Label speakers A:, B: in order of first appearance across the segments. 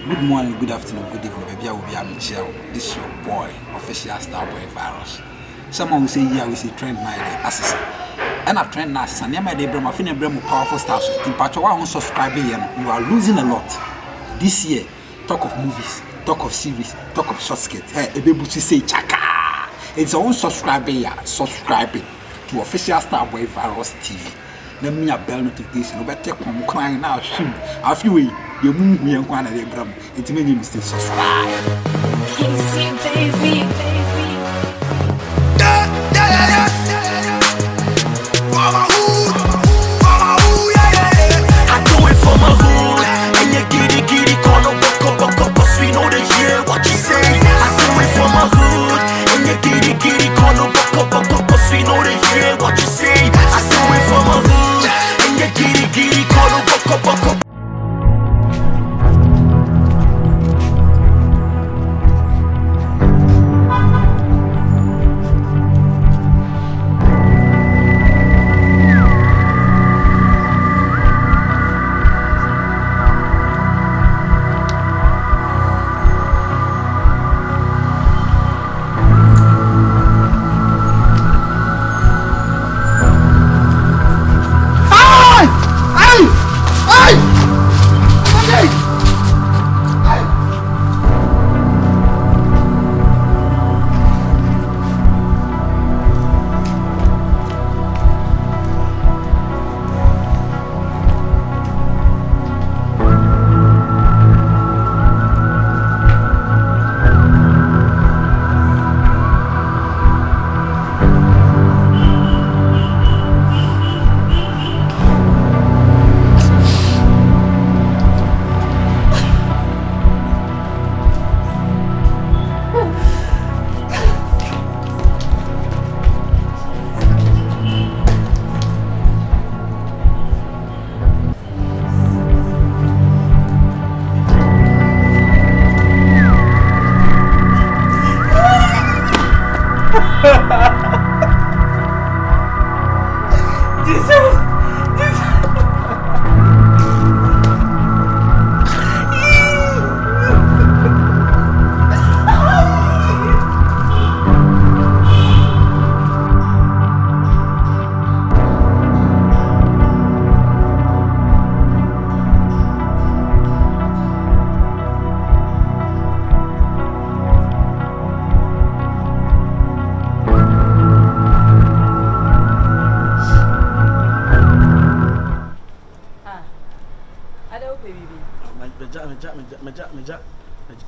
A: Good morning, good afternoon, good evening, baby. I will be Michelle. This is your boy, official Starboy Virus. Someone will say, yeah, we see trend my assassin. And a trend now, and my day, Brahma, Finna Brahma, powerful stars. In part, you are subscribing, you are losing a lot. This year, talk of movies, talk of series, talk of short skit. Hey, a baby to say, chaka. It's our own subscribing to official Starboy Virus TV. Let me a bell notification. But take one crying now, shoot. A few way, you move me and one of the Bram. It's many mistakes. Subscribe.
B: Easy, baby. I do it for my hood. And you giddy, call up, cause we know the year what you say. I do it for my hood. And you giddy, call up, cause we know the year what you say. I do it for my hood. And you giddy, call up,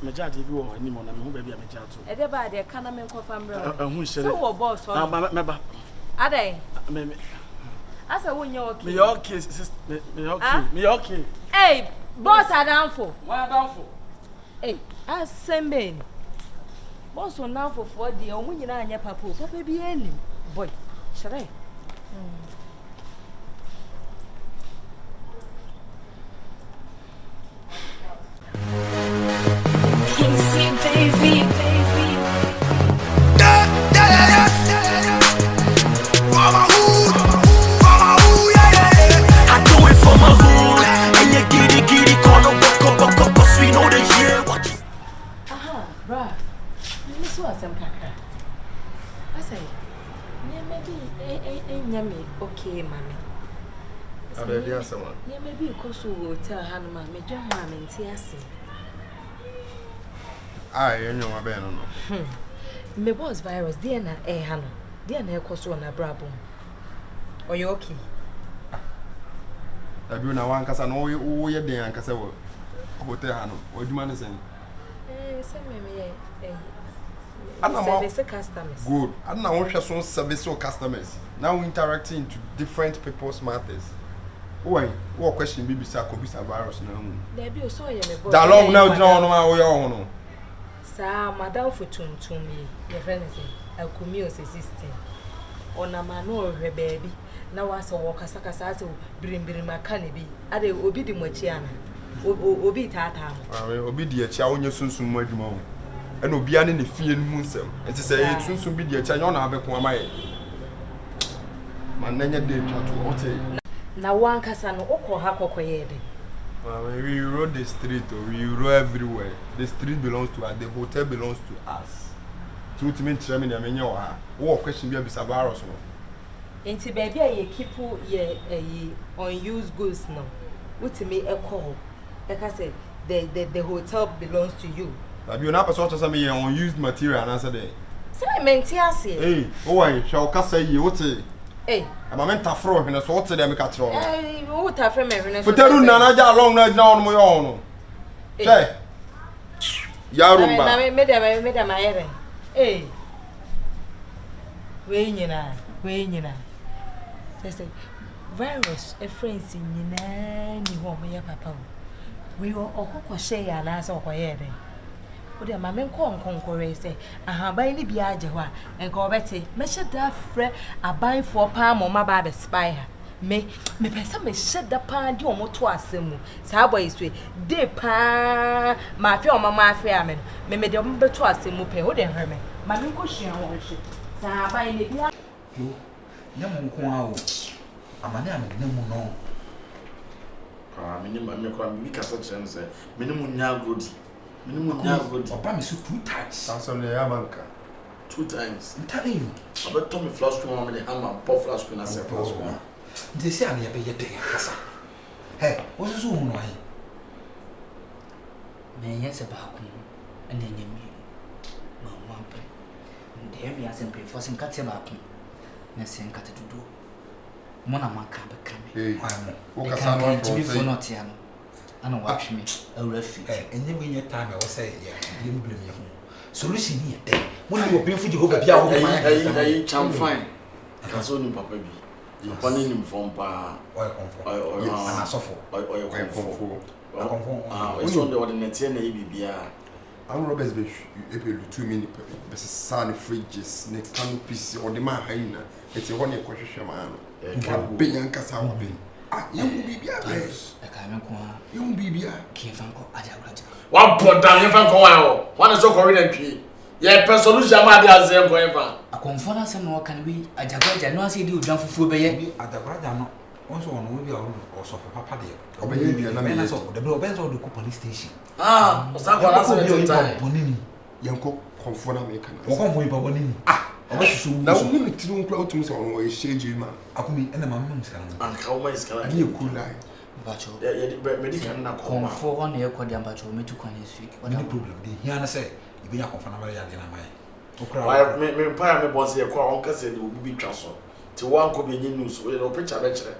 C: Meja TV wo ani mo na me hu ba bia meja to.
D: E de ba de kana me nkofa mbre.
C: Hu hire.
D: So wo boss on.
C: Meba.
D: Adai.
C: Me.
D: Asa wo nya okay.
C: Me okay, me okay. Me okay.
D: Hey, boss Adamfo.
C: Why Adamfo?
D: Hey, asemben. Boss on now for the o nyina anya papa. Papa bi ani. Boy, shere.
B: Easy, baby. I do it for my hood. And you giddy, call up, cause we know the year what you.
D: Aha, bra. Me so asem kakra. I say, maybe nyame okay mami.
C: Abe dia sama.
D: Yeah, maybe because we tell Hanuma, me dwa ma me nti ase.
C: You know my ben no.
D: Me boss virus dey na ha no. Dey na ekoso na brabo. Are you okay?
C: Abi na wan kasa no wo ye den ankasa wo. Hotel ha no. Oduma ne sen.
D: Say me
C: Service
D: customers.
C: Good. And now we so service or customers. Now we interacting to different people's matters. Why? What question be bisa ko bisa virus na hu.
D: There be so ye me boss.
C: Da long now no wo yo no.
D: Sa madam for tuntum me. Your friend say Akumio say system. Ona ma no hwe baby. Na wasa wo kasa ase birim aka ne bi. Ade obi di mochi ana. Obi tata mo.
C: Obi di echi a onye sunsun mu adwuma wo. E no bia ne ne fie nu nsem. Enti say e sunsun bi di echi anya ona abeko amaye. Man nanya dey twa to hotel.
D: Na wan kasa no okọ ha kokoye de.
C: We rode the street, or we rode everywhere. The street belongs to us. The hotel belongs to us. Truth mean, Chairman, I mean, what question be a Bisabaros?
D: Into baby, I keep ye unused goods now. What to me a call? Like I said, the hotel belongs to you.
C: But you're not a sort of some unused material and answer day.
D: So I meant here,
C: Hey, oh, I shall say you what say.
D: Hey,
C: I'm a mental fraud in a sort of them catch on.
D: What have from everyone?
C: For tell you, Nana, long night down my own. Say, Yarumba.
D: Madam, my head. Hey, when you know. They say, virus, a friend in any woman, your papa. We were all say and answer quiet. But the mamma conqueror say, I have by any biajawa and go betty, measure that fret a buy for palm or my bad spire. Me person may shed the pan do more to us. Saway sweet, de pa, my fear, my fireman, may me the umber to us in Mupe, wouldn't her me. My uncle she worship. Sabai,
A: Yamu, a man, no.
E: Minimum Castle, minimum Yagudi. Minimum Yagudi.
A: Or promise you 2 times.
C: That's on the Yamanka.
E: 2 times.
A: I'm telling you.
E: I bet Tommy Flash to one with the hammer, pop flash when I said,
A: They say I'm here, hey, what's the woman?
F: Nay, yes, about me, and then you mean, Mamma, and there me as in forcing cuts about me. Nothing cut to do. Monama can't become
C: Hey,
F: I can't to be for not Tiano. I don't watch me, a refuge.
A: And then when your time, I will say, yeah, you blame you. Solution here, when you were being for the whole
E: I cham fine. Castle Papa be. Upon him from Pa or it's on the ordinary ABBR.
C: I'm Robert's Bay, you 2 minutes, sun, fridges, neck canopies, or the man hyena. It's a 1 year question, man. Big and Cassawa Bay. Ah, you will be a place.
F: I can't
C: You will be a
F: Kifanko Ajabrata.
E: One put down your fan for one is so correct. Yeah, persolution, my dear, Zem going back.
F: A conference and what can we? Ajabrata, no, I see you jump for Bay.
A: at the Gradano. Also, one will be also for Papa dear.
C: or maybe
A: The manners of the Blobens or the police station.
E: Ah, was that one time?
A: Bonini.
C: Yanko, conform American.
A: Welcome with Bonini. Ah, I was so
C: now we need to crowd to me on a shady man.
A: I could be in the mamma's
E: And how much can I
C: You cool lie.
F: Bacho.
E: medical not
F: Come
E: come
F: for 1 year, Quadiambacho, me to coin this week.
A: What the problem? The Hiana say, you be a confounded in
E: Why, me pay me boss here, call Uncle said it will be transfer. To one could be news with a picture lecture.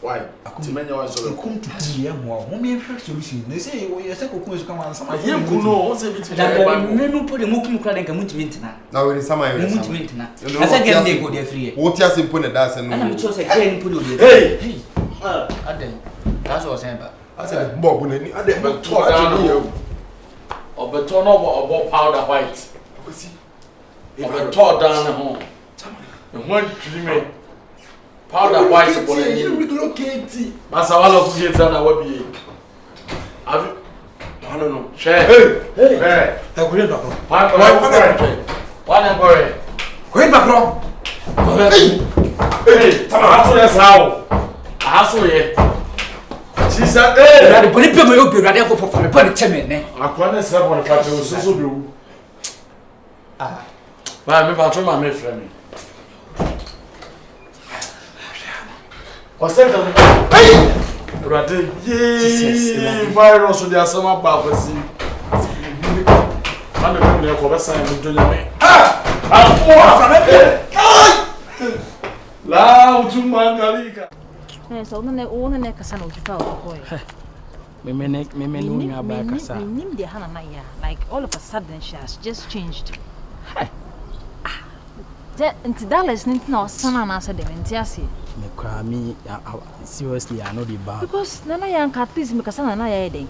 E: Why? To many ones
A: so come to me more. Women first solution. They say, well, your second course come on some.
E: I hear Kuno, what's it between
F: no put the Mukim crying and Muntimina.
C: Now it is some I
F: Muntimina. As I get they go there free.
C: What you simple that's and
F: I'm just saying, put it.
E: Hey!
F: That's what I'm saying.
C: I said, Bob, and I didn't
E: But talk down here. Or beton or powder white. Or a tall down home. And one dreaming. Powder white upon
C: you relocate.
E: Masawala of kids and I will be. Have you? I don't know. Share. Hey!
A: I will not.
E: One and boy.
A: Going back wrong.
E: Hey! That's how. I saw it. She said, hey!
F: The police will be ready for the police.
E: I can't say what I so do. Ah. But I'm about to my friend. What's that? Hey! Rade, yee! Virus with the summer barbecue. I'm going to go sign with Johnny. Ah! Loud to Mangalika.
G: So then they own an Ekasano to tell.
H: Me about Kasa.
G: Name the Hananaya. Like all of a sudden, she has just changed. Into that listening now, son and answer them in Tiasi.
H: Me cry me seriously, I know the bar.
G: Because Nana Yan Catis Mikasan and I day.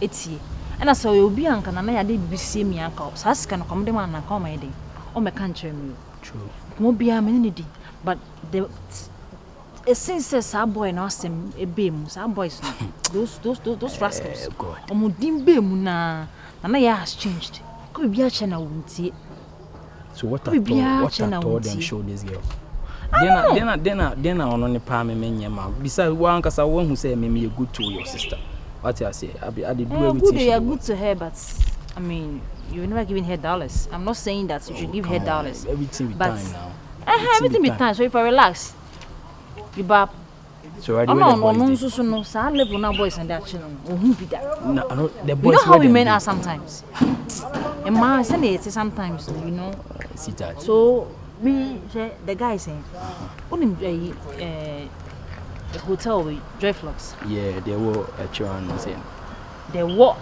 G: It's ye. And I saw you be uncle and I did be see me uncle. Sask can come the man and come my day. Oh, my country.
H: True.
G: Won't be a minute, but the. Since a boy and asked him a beam, some boys, those rascals. Omudim beamuna, and I has changed. Could be a channel, won't see.
H: So what I told them show this girl. Then I on the palm and many man. Besides, one because I want who say me a good to your sister. What I say? I did do
G: Good,
H: everything.
G: you are good to her, but I mean, you're never giving her dollars. I'm not saying that you should give her dollars.
H: Everything with
G: But
H: time now.
G: everything with time. So if I relax, you bab.
H: So I
G: I'm not on so no. So I level now, boys and that children. Who be that?
H: No, the
G: You
H: boys.
G: know how women are sometimes. And man, say sometimes, you know.
H: See that.
G: So me, the guy saying, only a hotel with Joyflux.
H: Yeah, they were a children saying.
G: There were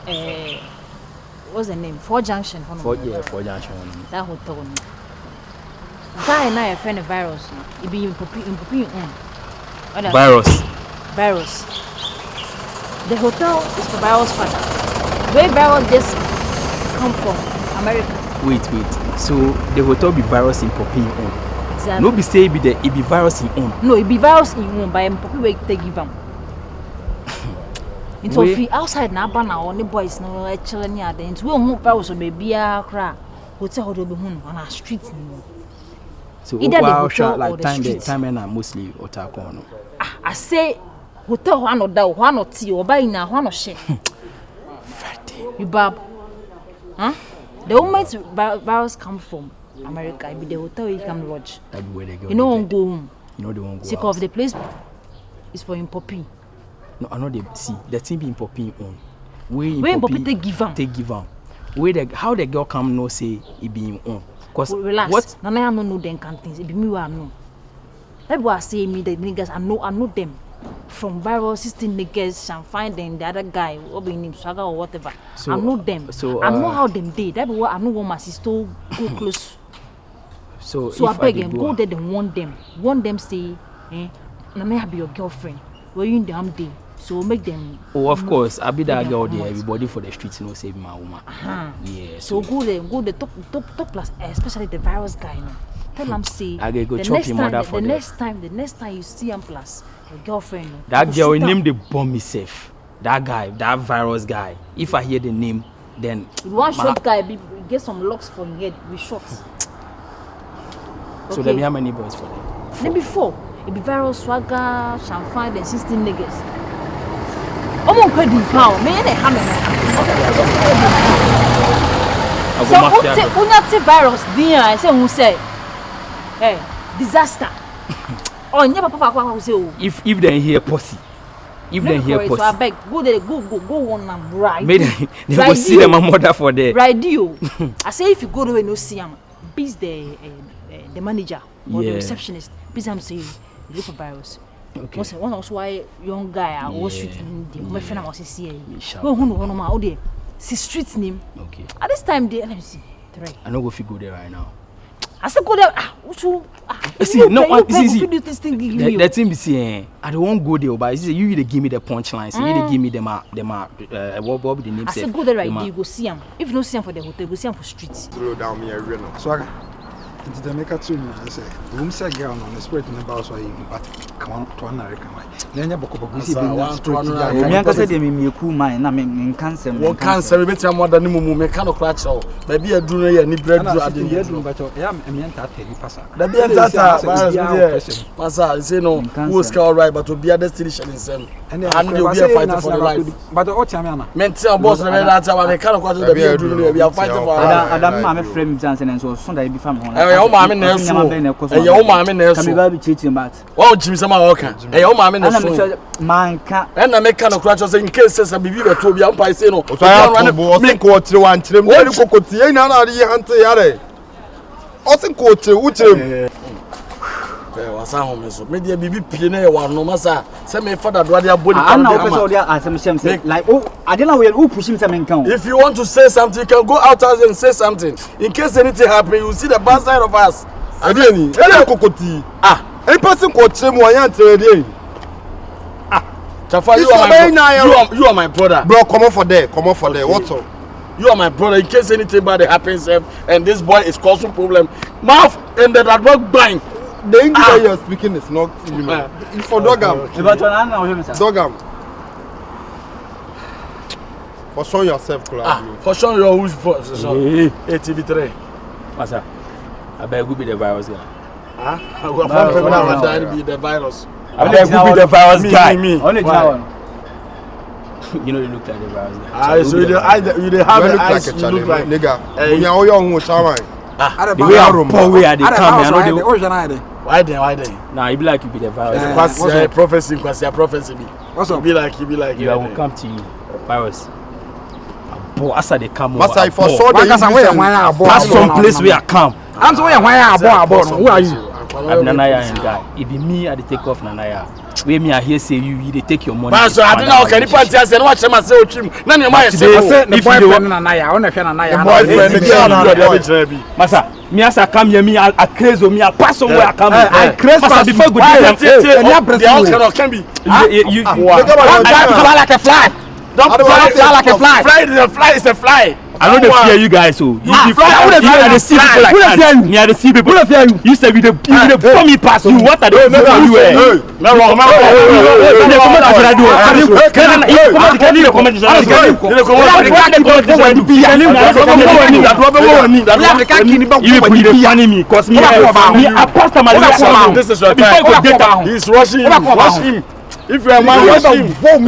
G: what's the name? 4 Junction.
H: 4 Junction.
G: That hotel. Guy and I a friend of virus. It be in Poppy. Virus. The hotel is for virus father. Where virus just come from America.
H: Wait. So the hotel be virus in Poppy on.
G: Exactly.
H: No be say it be virus in on.
G: No, it be virus in one by Poppy way take give them. Into free outside na ba na only boys no actually near there. Into we won virus o baby a kra. Hotel do be hun on our street no.
H: So
G: either the hotel like or the street.
H: Time and mostly Otako no.
G: I say hotel one or that one or tea or buy na one or share. You bab. Huh? The moment virus come from America, it be the hotel you come lodge.
H: That be where they go.
G: You know won't go home.
H: You know they won't go.
G: Sick of the place is for in Poppy.
H: No, I know they see the thing be in Poppy on.
G: When Poppy take give am.
H: Where the how the girl come no say it be in on. Cause
G: relax.
H: What?
G: Nana I know them kind things. It be me who I know. Everybody say me the niggas I know them. From Barrow 16 niggas and find them the other guy what be name Swagger or whatever. So, I know them.
H: So
G: I know how them did. That be what I know what my sister go close.
H: So
G: I beg them go there and warn them say na me be your girlfriend. Where you in the day. So make them.
H: Oh, of course. I be that girl there. Everybody for the streets, no save my woman. Yeah.
G: So go the top plus, especially the virus guy. No. Tell him say.
H: I go chop him mother for
G: the next time you see him plus your girlfriend. No,
H: that girl name the bomb myself. That guy, that virus guy. If I hear the name, then.
G: One short guy get some locks for your head. We shot.
H: So there be how many boys for them?
G: Maybe 4. It be virus Swagger, Champagne, and 16 niggas. I'm on credit now. Me and hammer. So who virus? I say who say? Hey, disaster. Oh, never papa say.
H: If they hear pussy,
G: so I beg go one and right.
H: Maybe they go see them mother for there.
G: Right, you. I say if you go to no see him, please the manager or the receptionist. Please I'm saying look for virus. Okay. One also why young guy I was shooting my friend was see. Who no ma o see street name. Okay. At this time let me see. 3.
H: I no go fit go there right now.
G: I said go there
H: see no see the thing be see I don't want go there but you they give me the punchlines. You they give me them what be the name
G: say. I said go there right there you go see him. If you no see him for the hotel go see him for street.
C: Slow down me area now.
I: Swagger. Nti the make a tune I say room say girl on the spirit in the house why you but come on to America why nenya boko see be spirit
F: me an kase de me ku man na me cancer
E: one cancer be tell more than mumu me can crack so baby aduru no ya ni bread do ade
I: ye do but ya me enta tell pasa
E: da be enta pasa say no who scar all right but to be a destination in sem and they will be a fighter for the life
I: but o tia me ana
E: me tell boss na me that time me can crack so da be aduru no we are fighting for
F: adam ma me frame chance and so so da be fam ho
E: your mama na so your mama na so
F: can be cheating but
E: what jim say ma oka your mama na so
F: manka
E: na me can crack so in case say bibi be to bi am pai say no
C: so I me ko tire wan tire me ko kotie na na ye hante yare o sin ko tire u tire
E: wasa home so me dia bibi pie na ye wa no masa say me father do dia body
F: can na person dia asem shem say like oh ade na we push him say me kan
E: if you want to say something you can go out and say something in case anything happen you see the bad side of us
C: ade ni ele kokoti any person ko tire mu wan tire dey
E: Chafa, you are my brother.
C: Bro, come on for there. What's up?
E: You are my brother. In case anything bad happens, and this boy is causing problem, mouth and the dog bang.
C: The English that you're speaking is not, you know. It's for Dogam. Dogam. For showing yourself,
E: for showing your who's for TV3.
H: What's up? I bet you be the virus guy.
E: I will find people that will be the virus.
H: I bet you be the virus guy.
F: Only one.
H: You know you look like the virus guy.
E: Ah, so you dey have the eyes you look like
C: nigga. When you young shaman.
H: The way I pour way I dey come, I know they.
E: Why then?
H: Nah, you be like you be the virus.
E: Prophecy. What's up? Be like.
H: You will come to you, virus. Boy, as I dey come over.
C: Masa for so the
H: that's some place where I come.
I: I'm so why who are you?
H: I'm Nanaya and guy. It be me at the take off Nanaya. Where me I hear say you they take your money.
E: So I don't know can you party I said watch them say o trim. Na me my say
I: the boyfriend Nanaya, I want to Nanaya.
E: Boyfriend the girl
H: Masa, me as I come here me I crazy me I pass somewhere I come.
I: I crazy
H: Masa before go there.
E: The all can be.
H: You
I: fly like a fly.
E: Don't fly
I: like a fly.
E: Fly is a fly.
H: I know they fear you guys, so you fly. I dey see people like that. Me I dey see people. Who fear you? You say you dey pull me past you. What are they doing you?
E: No wrong. He's rushing him. If you are man, watch him. 4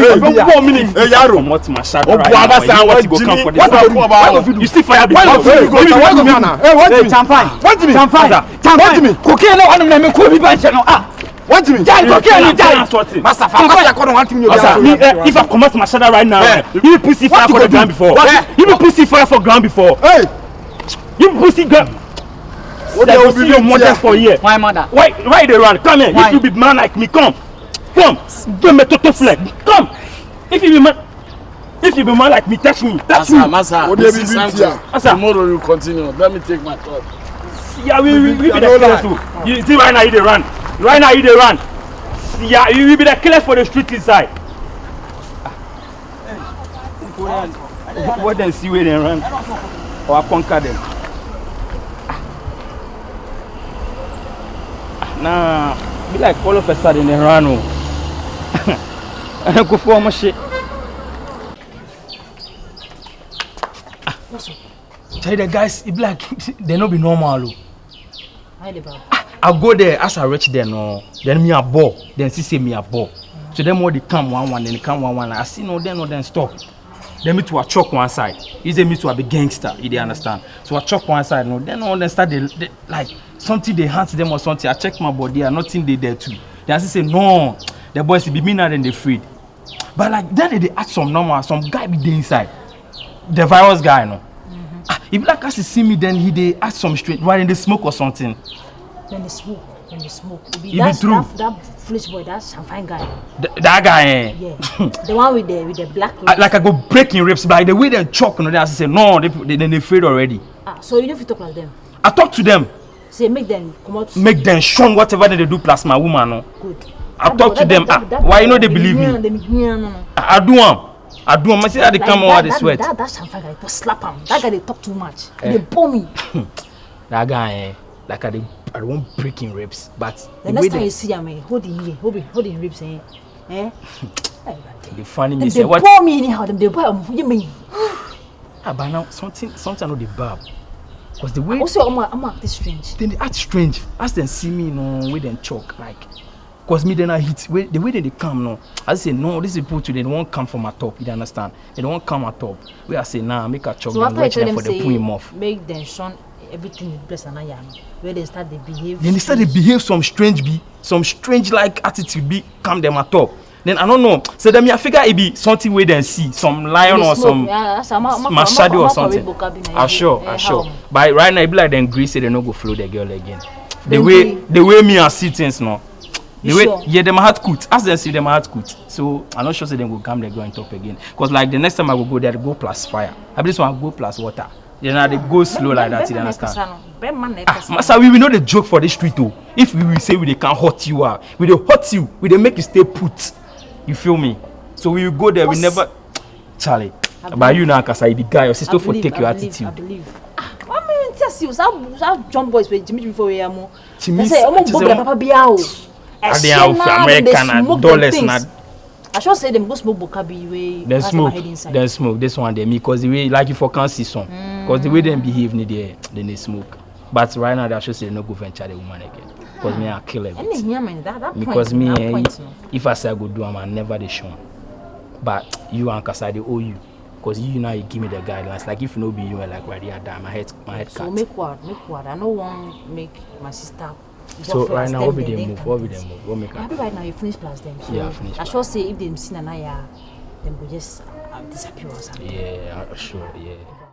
E: minutes. Hey, Yaro.
H: What my shot
E: right now? What go come for this?
H: You see fire before.
I: Hey, what me? Champagne. What me? Champagne. Cocaine no one me ko bi ban che no. Ah. What me? Die cocaine ni die. Master fa I don't want me.
H: If I come out my shot right now, you pussy fire for the ground before. You pussy fire for ground before.
I: Hey.
H: You pussy ground. What they will see your mother for here.
F: My mother.
H: Why they run? Come here. If you be man like me, come. Come, don't me toto flag. Come. If you be man like me, touch me.
E: Masa. Tomorrow you continue. Let me take my thought.
H: Yeah, we be the killers too. You see right now you dey run. Yeah, you will be the killers for the street inside. What then see where they run? Or I conquer them. Nah, be like all of a sudden they run. I go for my shit. Tell the guys, it be like they no be normal. I go there as I reach there no. Then me a ball. Then she say me a ball. So them all they come one, then they come one. I see no then stop. Then me to a chalk one side. He say me to a big gangster. You dey understand? So I chalk one side no. Then all they start they like something they hunt them or something. I check my body and nothing they there too. Then I say no. The boys be meaner than they afraid. But like then they ask some guy be there inside. The virus guy no. If like us see me then he they ask some straight why in the smoke or something.
G: When they smoke.
H: It be true.
G: That foolish boy, that champagne guy.
H: That guy
G: Yeah. The one with the black lips.
H: Like I go breaking ribs by the way they choke no, they say no, they afraid already.
G: So you know if you talk like them?
H: I talk to them.
G: Say make them come out.
H: Make them shun whatever they do plus my woman no.
G: Good.
H: I talk to them. Why you know they believe me? I do them. I see how they come over the sweat.
G: That champagne guy, just slap him. That guy they talk too much. They bore me.
H: That guy, like I don't want breaking ribs, but
G: the next time you see him, hold him ribs, They
H: funny me
G: they
H: say what?
G: Bore me anyhow. They bore him. What you mean?
H: But now something know the barb. Cause the way
G: also I'm acting strange.
H: Then they act strange. As them see me, way then choke like. Cause me then I hit the way they come no. I say no, this is people today they won't come from my top. You understand? They don't want come at top. Where I say nah, make a choke.
G: So after I tell them
H: for the pull him off.
G: Make them shun everything with bless and I where they start they behave.
H: Then they start to behave some strange like attitude be come them at top. Then I don't know. So then I figure it be something where they see some lion or some shadow or something. I sure. But right now it be like them grease they no go flow the girl again. The way me I see things now. Them heart cut. Ask them see them heart cut. So I'm not sure say them go come they go and top again. Cause like the next time I will go there, they go plus fire. I this one go plus water. Then they go slow like that. You understand? Masa, we know the joke for the street too. If we will say we can hurt you, we dey hurt you, we dey make you stay put. You feel me? So we will go there. We never, Charlie. But you now, cause I be guy. Your sister for take your attitude.
G: I believe. I mean, tell you, some John boys with Jimmy before we are more.
H: Jimmy
G: say, "I'm going Papa Biao."
H: American dollars na.
G: I should say them go smoke bokabi way.
H: Then smoke. This one they me cause the way like you for can't see some. Cause the way them behave ni there, then they smoke. But right now they should say no go venture the woman again. Cause me I kill everything. Because me if I say I go do I never they show. but you and Kasa they owe you. Because you now you give me the guidelines. Like if no be you, like ready, I die. My head
G: So
H: cut.
G: make what? I don't want make my sister.
H: So right now, what will they move? What make her?
G: Happy right now, you finish plus them. So
H: Yeah, finish.
G: I sure say if they see Nanaya, then we just disappear or something.
H: Yeah, sure, yeah.